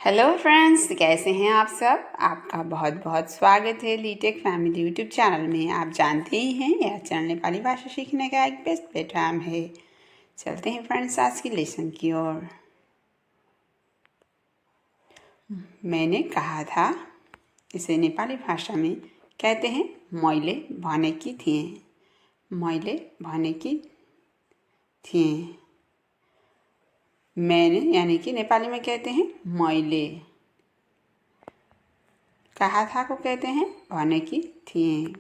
Hello friends, कैसे हैं आप सब। आपका बहुत बहुत स्वागत है लीटेक फैमिली यूट्यूब चैनल में। आप जानते ही हैं यह चैनल नेपाली भाषा सीखने का एक बेस्ट प्लेटफॉर्म है। चलते हैं फ्रेंड्स आज की लेसन की ओर। मैंने कहा था, इसे नेपाली भाषा में कहते हैं मैले भनेकी थिएँ। मैले भनेकी थिएँ। मैंने यानी कि नेपाली में कहते हैं मैले। कहा था को कहते हैं भनेकी थिएँ।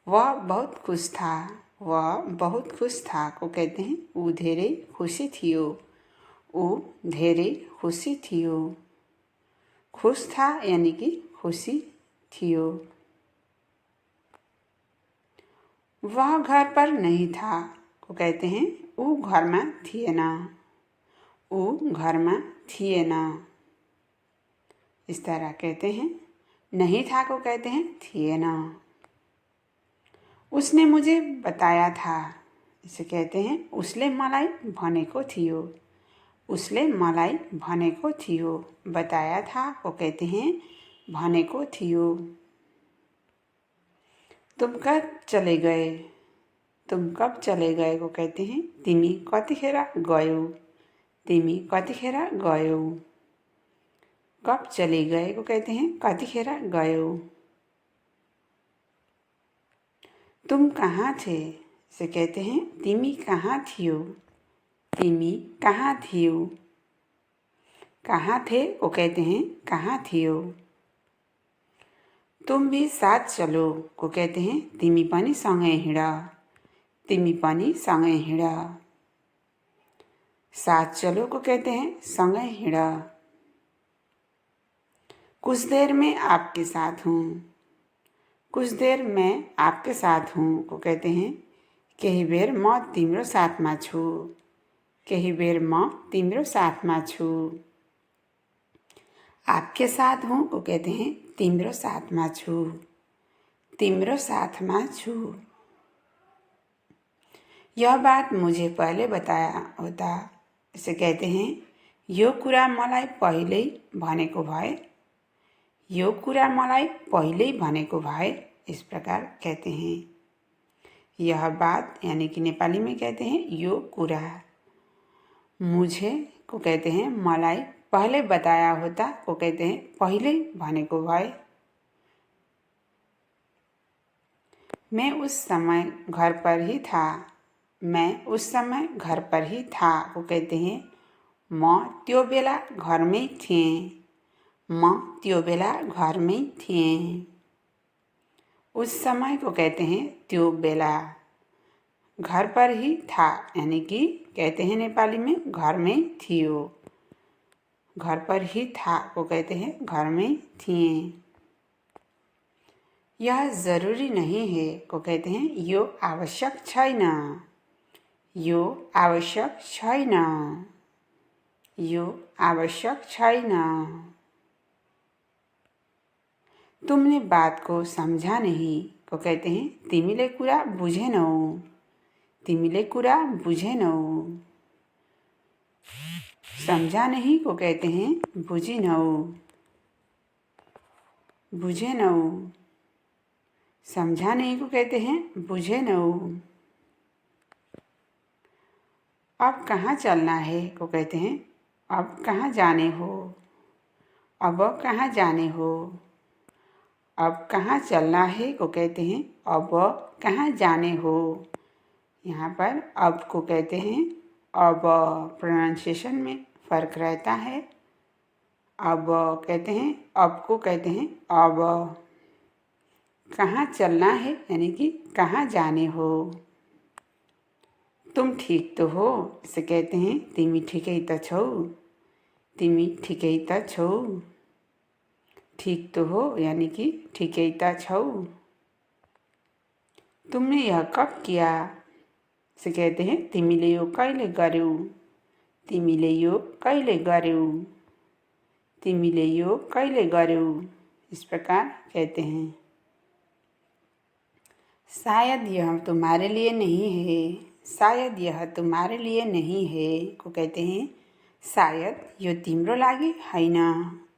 वह बहुत खुश था। वह बहुत खुश था को कहते हैं ऊ धेरै खुसी थियो। ऊ धेरै खुसी थियो। खुश था यानी कि खुसी थियो। वह घर पर नहीं था को कहते हैं ऊ घरमा थिएन। ऊ घरमा थिएन। इस तरह कहते हैं। नहीं था को कहते हैं थिएन। उसने मुझे बताया था, इसे कहते हैं उसले मलाई भनेको थियो। उसले मलाई भनेको थियो। बताया था को कहते हैं भनेको थियो। तुम कब चले गए। तुम कब चले गए को कहते हैं तिमी कतिखेर गयौ। तिमी कतिखेर गयौ। कब चले गए को कहते हैं कतिखेर गयौ। तुम कहाँ थे, इसे कहते हैं तिमी कहाँ थियो। तिमी कहाँ थियो। कहाँ थे को कहते हैं कहाँ थियो। तुम भी साथ चलो को कहते हैं तिमी पनि सँगै हिँड। तिमी पनि सँगै हिँड। साथ चलो को कहते हैं सँगै हिँड। कुछ देर में आपके साथ हूँ। कुछ देर मैं आपके साथ हूँ को कहते हैं केही बेर म तिम्रो साथमा छु। केही बेर म तिम्रो साथमा छु। आपके साथ हूँ को कहते हैं तिम्रो साथमा छु। तिम्रो साथमा छु। यह बात मुझे पहले बताया होता, इसे कहते हैं यो कुरा मलाई पहिल्यै भनेको भए। यो कुरा मलाई पहिल्यै भनेको भए। इस प्रकार कहते हैं। यह बात यानी कि नेपाली में कहते हैं यो कुरा। मुझे को कहते हैं मलाई पहले बताया होता को कहते हैं पहले भनेको भए। मैं उस समय घर पर ही था। मैं उस समय घर पर ही था को कहते हैं म त्यो बेला घरमै थिएँ। म त्यो बेला घरमै थिएँ। उस समय को कहते हैं त्यो बेला। घर पर ही था यानी कि कहते हैं नेपाली में घर में थियो। घर पर ही था को कहते हैं घर में थिए। यह जरूरी नहीं है को कहते हैं यो आवश्यक छैन। यो आवश्यक छैन। यो आवश्यक छैन। तुमने बात को समझा नहीं को कहते हैं तिमीले कुरा बुझेनौ। तिमीले कुरा बुझेनौ। समझा नहीं को कहते हैं बुझिनौ। बुझेनौ। समझा नहीं को कहते हैं बुझेनौ। अब कहाँ चलना है को कहते हैं अब कहाँ जाने हो। अब कहाँ जाने हो। अब कहाँ चलना है को कहते हैं अब कहाँ जाने हो। यहाँ पर अब को कहते हैं अब प्रोनाउंसिएशन में फ़र्क रहता है। अब कहते हैं अब को कहते हैं अब। कहाँ चलना है यानी कि कहाँ जाने हो। तुम ठीक तो हो, इसे कहते हैं तिमी ठिकै त छौ। तिमी ठिकै त छौ। ठीक तो हो यानी कि ठिकै त छौ। तुमने यह कब किया, इसे कहते हैं तिमीले यो कहिले गर्यौ। तिमीले यो कहिले गर्यौ। तिमीले यो कहिले गर्यौ। इस प्रकार कहते हैं। शायद यह तुम्हारे लिए नहीं है। शायद यह तुम्हारे लिए नहीं है को कहते हैं शायद यो तिम्रो लागि होइन,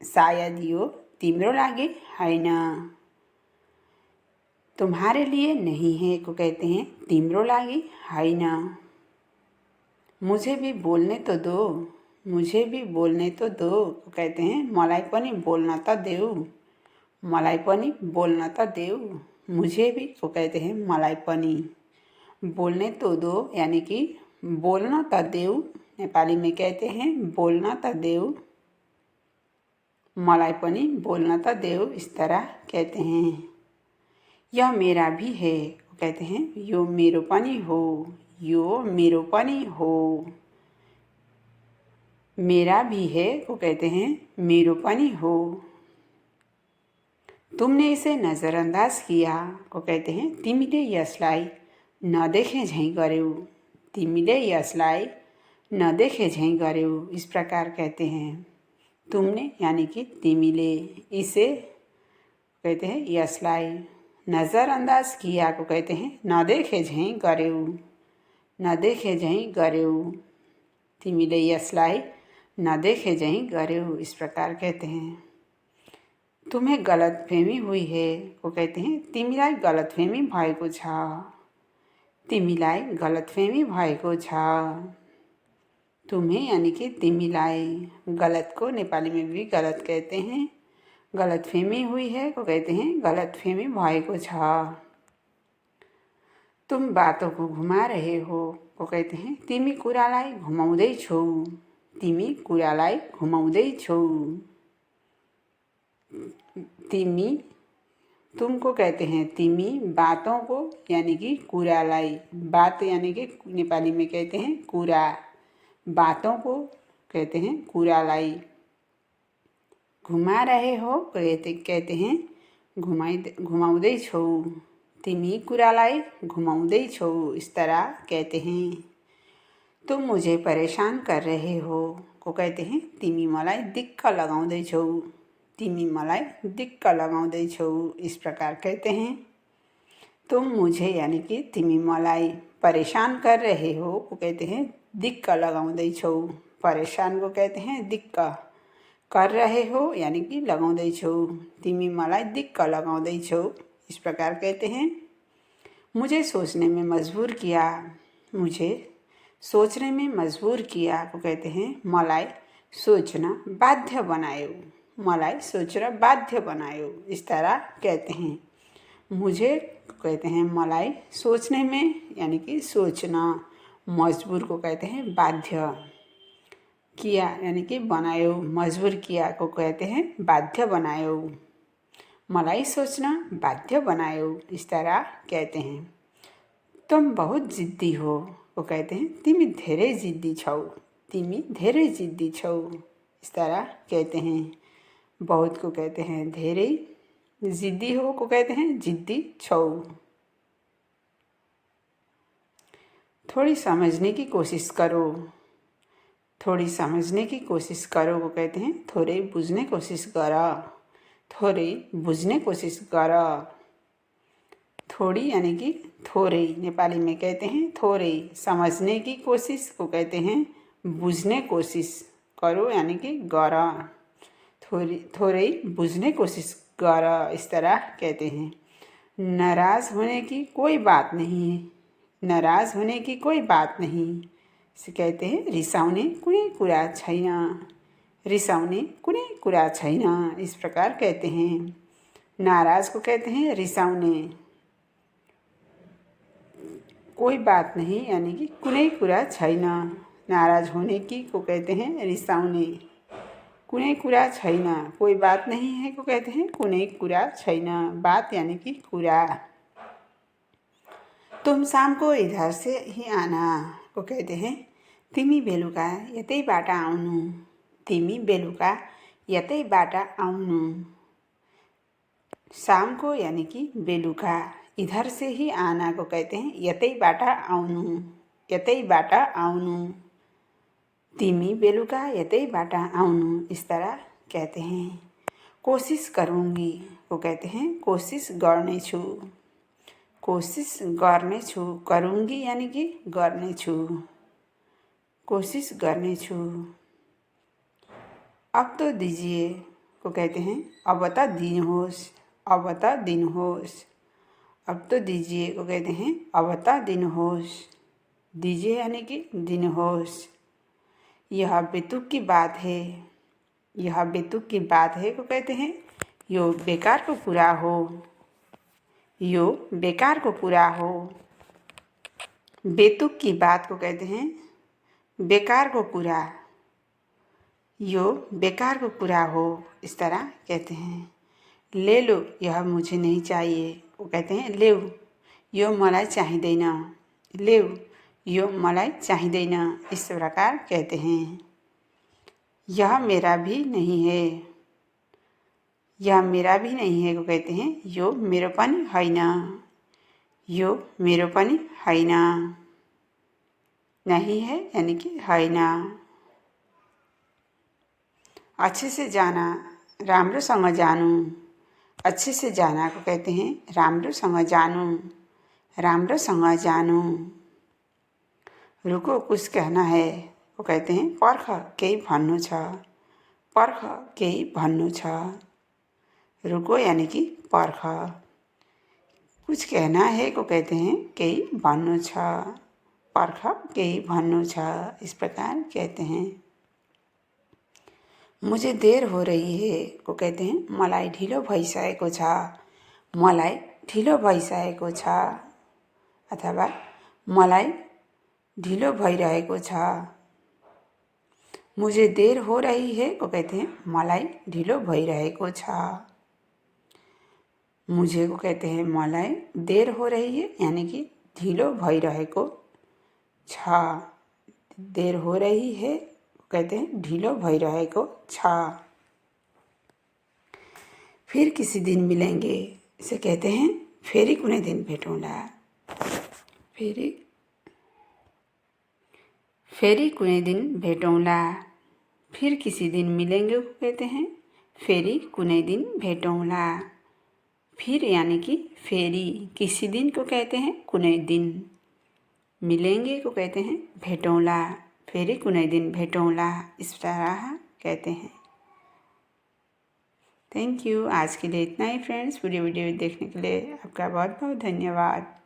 शायद यो तिम्रो लागि होइन। तुम्हारे लिए नहीं है को कहते हैं तिम्रो लागि होइन। मुझे भी बोल्ने तो दो, मुझे भी बोल्ने तो दो को कहते हैं मलाई पनि बोल्न त देऊ, मलाई पनि बोल्न त देऊ। मुझे भी को कहते हैं मलाई पनि। बोल्ने तो दो यानी कि बोल्न त देऊ, नेपाली में कहते हैं बोल्न त देऊ, मलाई पनि बोल्न त देऊ, इस तरह कहते हैं। यह मेरा भी है को कहते हैं यो मेरो पनि हो, यो मेरो पनि हो। मेरा भी है को कहते हैं मेरो पनि हो। तुमने इसे नज़रअंदाज किया को कहते हैं तिमीले यसलाई नदेखे झैँ गर्यौ, तिमीले यसलाई नदेखे झैँ गर्यौ, इस प्रकार कहते हैं। तुमने यानी कि तिमीले, इसे कहते हैं यसलाई, नज़रअंदाज किया को कहते हैं नदेखे झैँ गर्यौ, नदेखे झैँ गर्यौ, तिमीले यसलाई नदेखे झैँ गर्यौ, इस प्रकार कहते हैं। तुम्हें गलतफहमी हुई है को कहते हैं तिमीलाई गलतफहमी भएको छ, तिमीलाई गलतफहमी भएको छ। तुम्हें यानी कि तिमीलाई, गलत को नेपाली में भी गलत कहते हैं। गलतफहमी हुई है को कहते हैं गलतफहमी भएको छ। तुम बातों को घुमा रहे हो को कहते हैं तिमी कुरालाई घुमाउँदै छौ, तिमी कुरालाई घुमाउँदै छौ। तिमी, तुमको कहते हैं तिमी, बातों को यानी कि कुरालाई, बात यानी कि नेपाली में कहते हैं कुरा, बातों को कहते हैं कुरालाई। घुमा रहे हो कहते हैं घुमाउँदै छौ, तिमी कुरालाई घुमाउँदै छौ, इस तरह कहते हैं। तुम मुझे परेशान कर रहे हो को कहते हैं तिमी मलाई दिक्क लगाउँदै छौ, तिमी मलाई दिक्क लगाउँदै छौ, इस प्रकार कहते हैं। तुम मुझे यानी कि तिमी मलाई परेशान कर रहे हो को कहते हैं दिक्क लगाउँदै छौ, परेशान को कहते हैं दिक्क, कर रहे हो यानी कि लगाउँदै छौ, तिमी मलाई दिक्क लगाउँदै छौ, इस प्रकार कहते हैं। मुझे सोचने में मजबूर किया, मुझे सोचने में मजबूर किया को कहते हैं मलाई सोच्न बाध्य बनायो, मलाई सोचेर बाध्य बनायो, इस तरह कहते हैं। मुझे कहते हैं मलाई सोचने में यानी कि सोचना, मजबूर को कहते हैं बाध्य, किया यानी कि बनायो, मजबूर किया को कहते हैं बाध्य बनायो, मलाई सोचना बाध्य बनायो, इस तरह कहते हैं। तुम बहुत जिद्दी हो को कहते हैं तिमी धेरै जिद्दी छौ, तिमी धेरै जिद्दी छौ, इस तरह कहते हैं। बहुत को कहते हैं धेरै, जिद्दी हो को कहते हैं जिद्दी छौ। थोड़ी समझने की कोशिश करो, थोड़ी समझने की कोशिश करो को कहते हैं थोड़े बुझ्ने कोशिश गर, थोड़े बुझ्ने कोशिश गर। थोड़ी यानी कि थोड़े, नेपाली में कहते हैं थोड़े, समझने की कोशिश को कहते हैं बुझ्ने कोशिश करो यानी कि गर, थोड़े बुझ्ने कोशिश गर, इस तरह कहते हैं। नाराज़ होने की कोई बात नहीं, नाराज़ होने की कोई बात नहीं, इसे कहते हैं रिसाउने कुनै कुरा छैन, रिसाउने कुनै कुरा छैन, इस प्रकार कहते हैं। नाराज़ को कहते हैं रिसाउने, कोई बात नहीं यानी कि कुनै कुरा छैन, नाराज होने की को कहते हैं रिसाउने, कुनै कुरा छैन, कोई बात नहीं है को कहते हैं कुनै कुरा छैन, बात यानी कि कुरा। तुम शाम को इधर से ही आना को कहते हैं तिमी बेलुका यतैबाट आउनु, तिमी बेलुका यतैबाट आउनु। शाम को यानी कि बेलुका, इधर से ही आना को कहते हैं यतैबाट आउनु, यतैबाट आउनु, तिमी बेलुका यतैबाट आउनु, इस तरह कहते हैं। कोशिश करूँगी को कहते हैं कोशिश गर्नेछु, कोशिश गर्नेछु, करूँगी यानी कि गर्नेछु, कोशिश गर्नेछु। अब तो दीजिए को कहते हैं अब बता दिन होश। अब बता दिन होश। अब तो दीजिए को कहते हैं अब बता दिन होश। दीजिए यानी कि दिन होश। यह बेतुक की बात है। यह बेतुक की बात है को कहते हैं यो बेकार को पूरा हो। यो बेकार को पूरा हो। बेतुक की बात को कहते हैं बेकार को पूरा। यो बेकार को पूरा हो, इस तरह कहते हैं। ले लो यह मुझे नहीं चाहिए वो कहते हैं लेऊ यो मलाई चाहिँदैन। लेऊ यो मलाई चाहिँदैन, इस प्रकार कहते हैं। यह मेरा भी नहीं है। यह मेरा भी नहीं है को कहते हैं यो मेरो पनि होइन। यो मेरो पनि होइन। नहीं है यानी कि होइन। अच्छे से जाना राम्रोसँग जानु। अच्छे से जाना को कहते हैं राम्रोसँग जानु। राम्रोसँग जानु। रुको कुछ कहना है को कहते हैं पर्ख केही भन्नु छ। पर्ख केही भन्नु छ। रुको यानी कि पर्ख। कुछ कहना है को कहते हैं केही भन्नु छ। पर्ख केही भन्नु छ, इस प्रकार कहते हैं। मुझे देर हो रही है को कहते हैं मलाई ढिलो भइसकेको छ। मलाई ढिलो भइसकेको छ अथवा मलाई ढिलो भइरहेको छ। मुझे देर हो रही है को कहते हैं मलाई ढिलो भइरहेको छ। मुझे को कहते हैं मलाई देर हो रही है यानी कि ढिलो भइरहेको छ। देर हो रही है कहते हैं ढिलो भइरहेको छ। फिर किसी दिन मिलेंगे इसे कहते हैं फेरि कुनै दिन भेटौँला। फेरि कुनै दिन भेटौँला। फिर किसी दिन मिलेंगे को कहते हैं फेरि कुनै दिन भेटौँला। फिर यानी कि फेरि, किसी दिन को कहते हैं कुनै दिन, मिलेंगे को कहते हैं भेटौँला। फेरि कुनै दिन भेटौँला, इस तरह कहते हैं। Thank you. आज के लिए इतना ही फ्रेंड्स। पूरी वीडियो देखने के लिए आपका बहुत बहुत धन्यवाद।